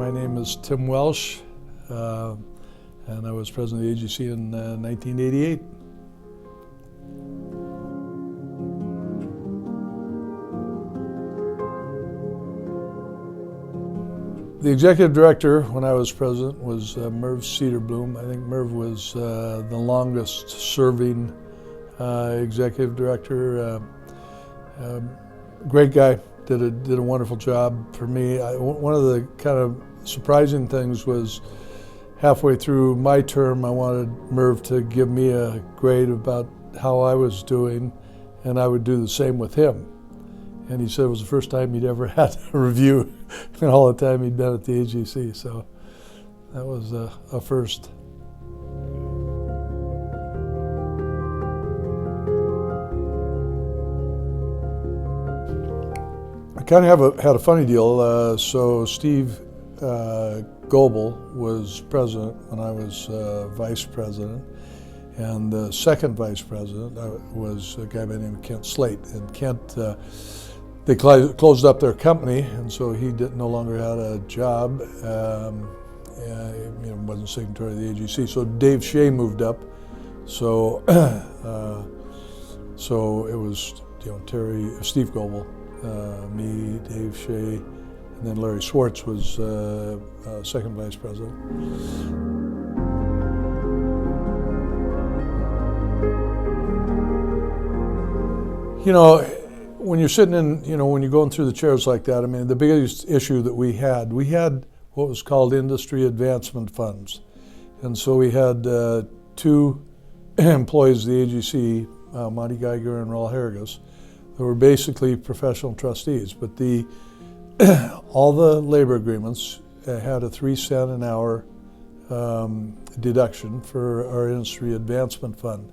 My name is Tim Welsh, and I was president of the AGC in 1988. The executive director, when I was president, was Merv Cederblum. I think Merv was the longest serving executive director. Great guy, did a wonderful job for me. One of the kind of surprising things was halfway through my term, I wanted Merv to give me a grade about how I was doing, and I would do the same with him. And he said it was the first time he'd ever had a review in all the time he'd been at the AGC, so that was a first. I kind of had a funny deal. So Steve Goebel was president when I was vice president, and the second vice president was a guy by the name of Kent Slate. And Kent, they closed up their company, and so he no longer had a job. Wasn't secretary of the AGC. So Dave Shea moved up. So so it was Steve Goebel, me, Dave Shea, and then Larry Schwartz was second vice president. When you're sitting in, when you're going through the chairs like that, I mean, the biggest issue that we had what was called industry advancement funds. And so we had two employees of the AGC, Monty Geiger and Raul Harrigas, that were basically professional trustees. But all the labor agreements had a 3 cent an hour deduction for our industry advancement fund.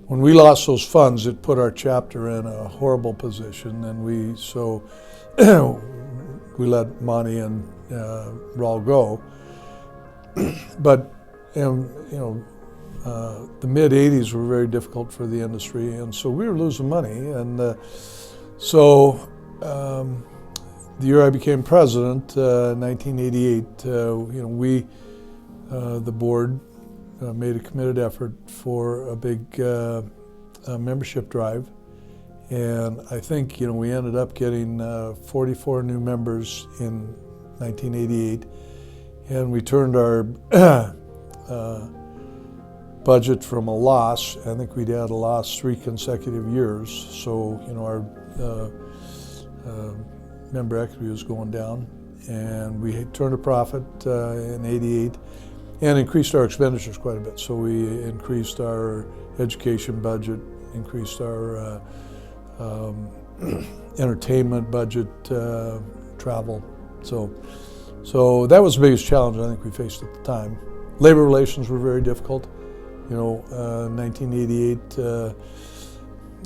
When we lost those funds, it put our chapter in a horrible position, and we let Monty and Raul go. But the mid '80s were very difficult for the industry, and so we were losing money. And so the year I became president, 1988, the board made a committed effort for a big membership drive, and I think we ended up getting 44 new members in 1988, and we turned our budget from a loss. I think we'd had a loss 3 consecutive years, so our member equity was going down, and we turned a profit in '88. And increased our expenditures quite a bit. So we increased our education budget, increased our entertainment budget, travel. So that was the biggest challenge I think we faced at the time. Labor relations were very difficult. 1988,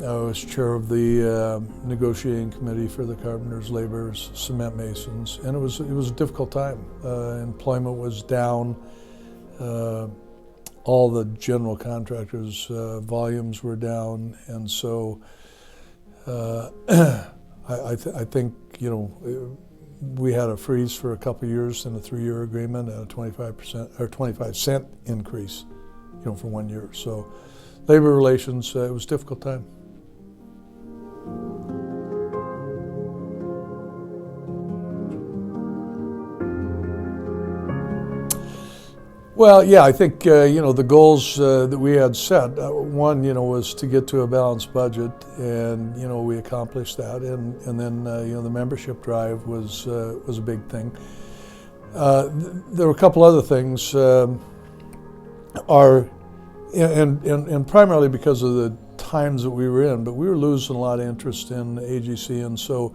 I was chair of the negotiating committee for the carpenters, laborers, cement masons, and it was a difficult time. Employment was down. All the general contractors' volumes were down, and so I think we had a freeze for a couple of years in a 3-year agreement and a 25% or 25-cent increase, for 1 year. So labor relations, it was a difficult time. Well, yeah, I think, the goals that we had set, one, was to get to a balanced budget, and, we accomplished that. And then, the membership drive was a big thing. There were a couple other things, and primarily because of the times that we were in, but we were losing a lot of interest in AGC, and so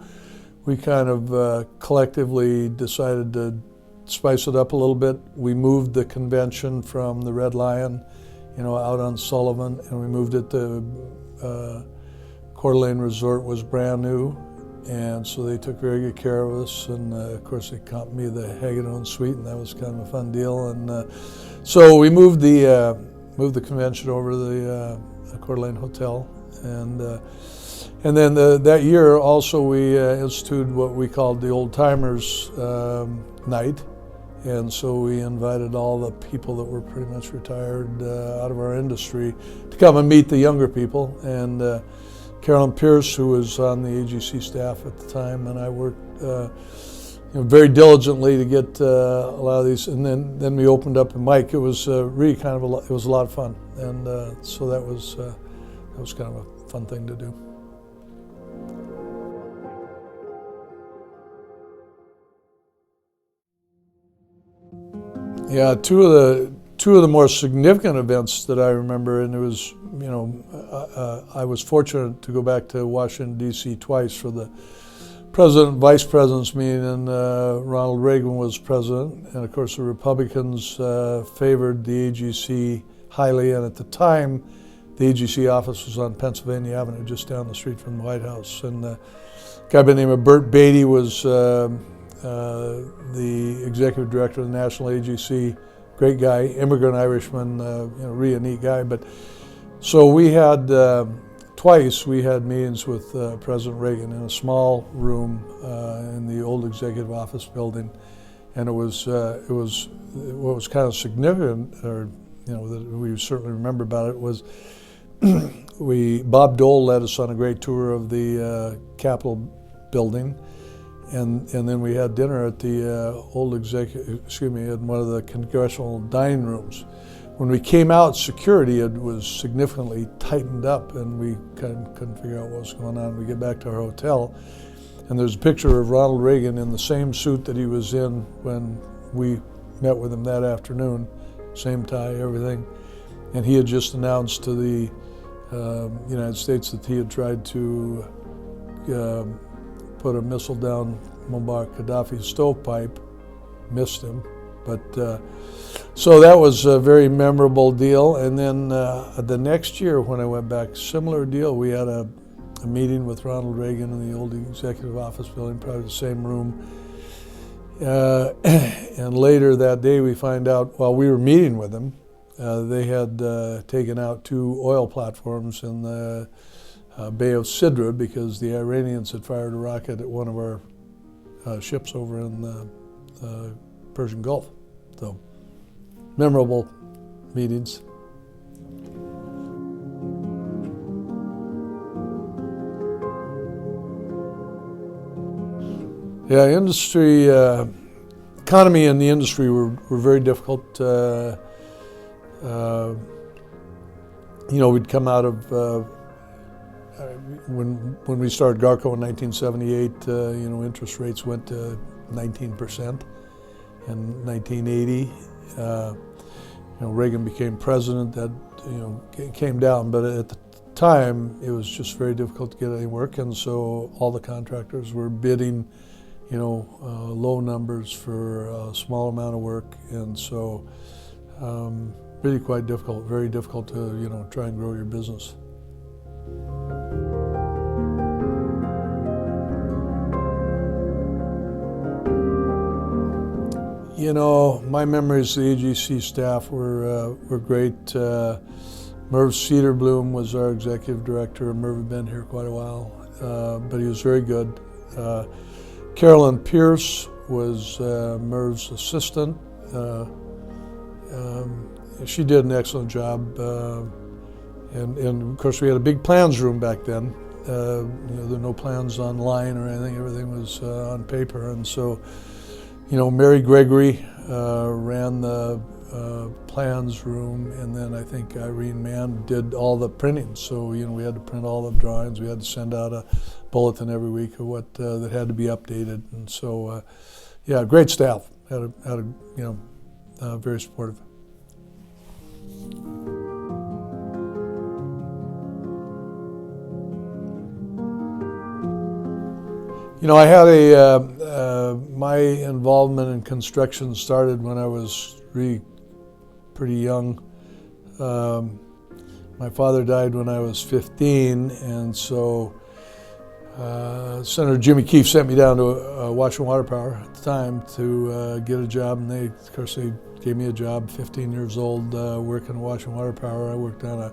we kind of collectively decided to spice it up a little bit. We moved the convention from the Red Lion, out on Sullivan, and we moved it to Coeur d'Alene Resort was brand new, and so they took very good care of us. And of course, they comped me the Hagedorn Suite, and that was kind of a fun deal. And so we moved the convention over to the Coeur d'Alene Hotel, and then that year also we instituted what we called the Old Timers Night. And so we invited all the people that were pretty much retired out of our industry to come and meet the younger people. And Carolyn Pierce, who was on the AGC staff at the time, and I worked very diligently to get a lot of these. And then we opened up, and Mike, it was really kind of it was a lot of fun. And so that was kind of a fun thing to do. Yeah, two of the more significant events that I remember, and it was, I was fortunate to go back to Washington, D.C. twice for the President and Vice President's meeting, and Ronald Reagan was president, and of course the Republicans favored the AGC highly, and at the time the AGC office was on Pennsylvania Avenue, just down the street from the White House, and a guy by the name of Bert Beatty was the executive director of the National AGC, great guy, immigrant Irishman, really a neat guy. But so we had twice we had meetings with President Reagan in a small room in the old executive office building, and it was what was kind of significant, or that we certainly remember about it, was Bob Dole led us on a great tour of the Capitol building. And then we had dinner at the in one of the congressional dining rooms. When we came out, security was significantly tightened up, and we couldn't figure out what was going on. We get back to our hotel, and there's a picture of Ronald Reagan in the same suit that he was in when we met with him that afternoon, same tie, everything. And he had just announced to the United States that he had tried to put a missile down Muammar Gaddafi's stovepipe, missed him. But so that was a very memorable deal. And then the next year when I went back, similar deal. We had a meeting with Ronald Reagan in the old executive office building, probably the same room. And later that day we find out, while we were meeting with him, they had taken out 2 oil platforms in the Bay of Sidra because the Iranians had fired a rocket at one of our ships over in the Persian Gulf. So, memorable meetings. Yeah, economy and the industry were very difficult. We'd come out of when we started Garco in 1978, interest rates went to 19%. In 1980, Reagan became president. That came down, but at the time it was just very difficult to get any work, and so all the contractors were bidding, low numbers for a small amount of work, and so really quite difficult, very difficult to try and grow your business. My memories of the AGC staff were great. Merv Cederblum was our executive director. Merv had been here quite a while, but he was very good. Carolyn Pierce was Merv's assistant. She did an excellent job. And of course we had a big plans room back then. There were no plans online or anything. Everything was on paper, and so Mary Gregory ran the plans room, and then I think Irene Mann did all the printing. So we had to print all the drawings. We had to send out a bulletin every week of what that had to be updated, and so great staff. Had a very supportive. I had my involvement in construction started when I was really pretty young. My father died when I was 15, and so Senator Jimmy Keefe sent me down to Washington Water Power at the time to get a job, and they gave me a job, 15 years old, working at Washington Water Power. I worked on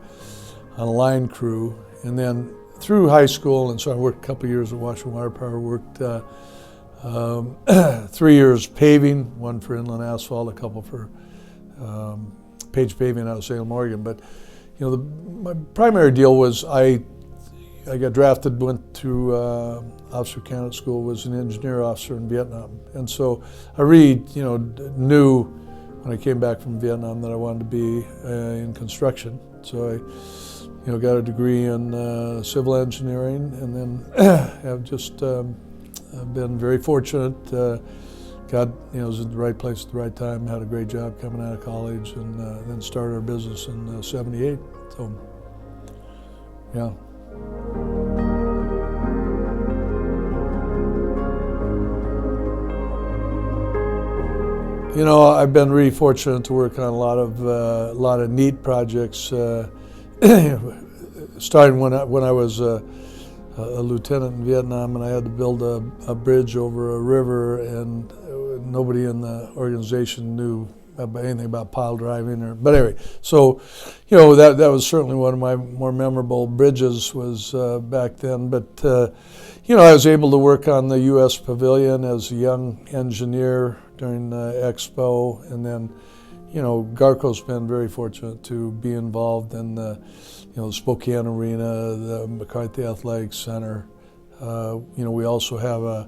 a line crew, and then through high school, and so I worked a couple of years at Washington Water Power, worked 3 years paving, one for Inland Asphalt, a couple for Page Paving out of Salem, Oregon. But my primary deal was I got drafted, went to officer candidate school, was an engineer officer in Vietnam, and so I really knew when I came back from Vietnam that I wanted to be in construction. So I got a degree in civil engineering, and then have just been very fortunate. Was at the right place at the right time, had a great job coming out of college, and then started our business in '78. So, yeah. I've been really fortunate to work on a lot of neat projects. Starting when I was a lieutenant in Vietnam, and I had to build a bridge over a river, and nobody in the organization knew anything about pile driving. But anyway, so that was certainly one of my more memorable bridges was back then. But I was able to work on the U.S. Pavilion as a young engineer during Expo, and then Garco's been very fortunate to be involved in the Spokane Arena, the McCarthy Athletic Center. We also have a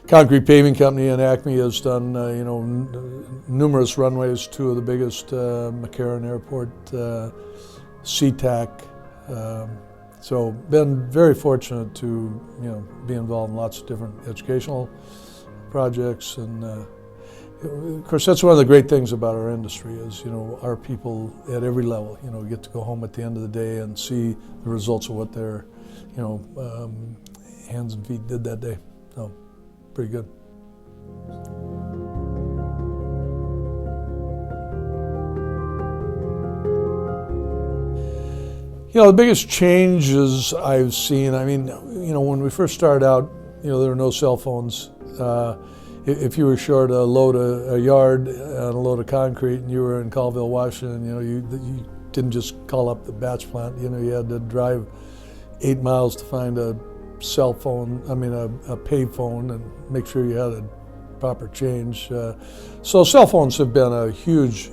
concrete paving company, and Acme has done numerous runways, two of the biggest, McCarran Airport, SeaTac. So been very fortunate to be involved in lots of different educational projects, and of course that's one of the great things about our industry is our people at every level get to go home at the end of the day and see the results of what their hands and feet did that day. So pretty good. The biggest changes I've seen, when we first started out, there were no cell phones. If you were short a load a yard and a load of concrete and you were in Colville, Washington, you didn't just call up the batch plant. You had to drive 8 miles to find a cell phone, a pay phone, and make sure you had a proper change. So cell phones have been a huge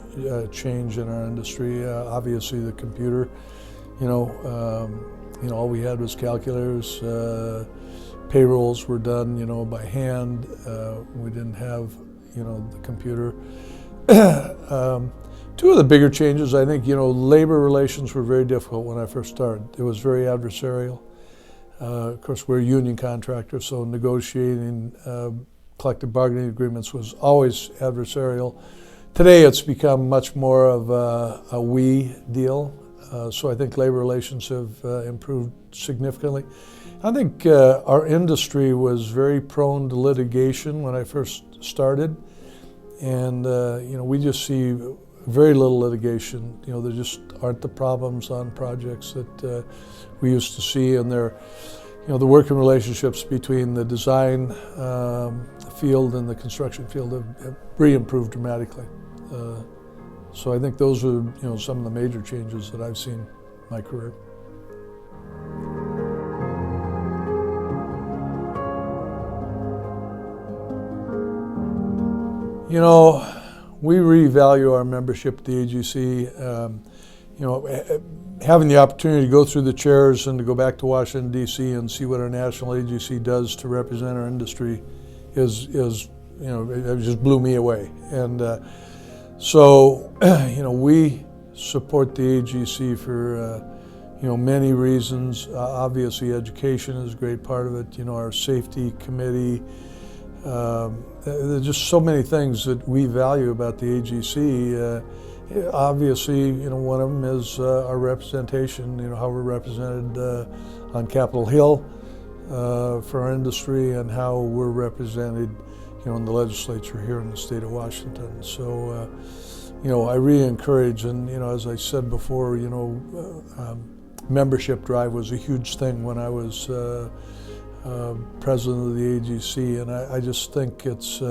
change in our industry. Obviously the computer, all we had was calculators. Payrolls were done, by hand. We didn't have, the computer. Two of the bigger changes, I think, labor relations were very difficult when I first started. It was very adversarial. Of course, we're a union contractor, so negotiating collective bargaining agreements was always adversarial. Today, it's become much more of a we deal. So I think labor relations have improved significantly. I think our industry was very prone to litigation when I first started, and we just see very little litigation. There just aren't the problems on projects that we used to see, and the working relationships between the design field and the construction field have really improved dramatically. So I think those are some of the major changes that I've seen in my career. We really value our membership at the AGC. Having the opportunity to go through the chairs and to go back to Washington, D.C. and see what our national AGC does to represent our industry is it just blew me away. And so, we support the AGC for, many reasons. Obviously, education is a great part of it. Our safety committee. There's just so many things that we value about the AGC. Obviously, one of them is our representation, how we're represented on Capitol Hill for our industry, and how we're represented, in the legislature here in the state of Washington. So, I really encourage, and, as I said before, membership drive was a huge thing when I was president of the AGC, and I just think it's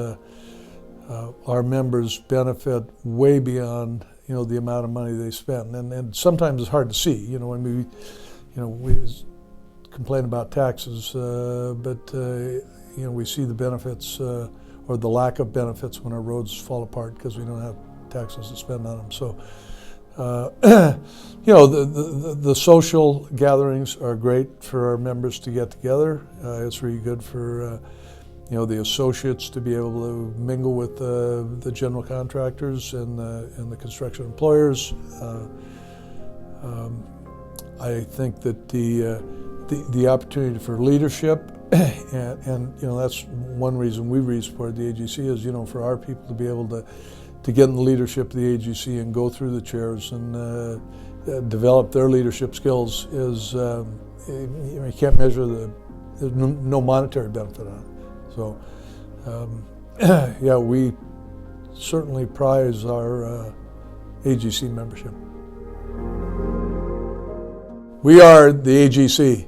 our members benefit way beyond the amount of money they spend, and sometimes it's hard to see. When we complain about taxes, but we see the benefits or the lack of benefits when our roads fall apart because we don't have taxes to spend on them. So, the social gatherings are great for our members to get together. It's really good for the associates to be able to mingle with the general contractors and the construction employers. I think that the opportunity for leadership, and that's one reason we really support the AGC is for our people to be able to get in the leadership of the AGC and go through the chairs and develop their leadership skills is you can't measure there's no monetary benefit on it. So we certainly prize our AGC membership. We are the AGC.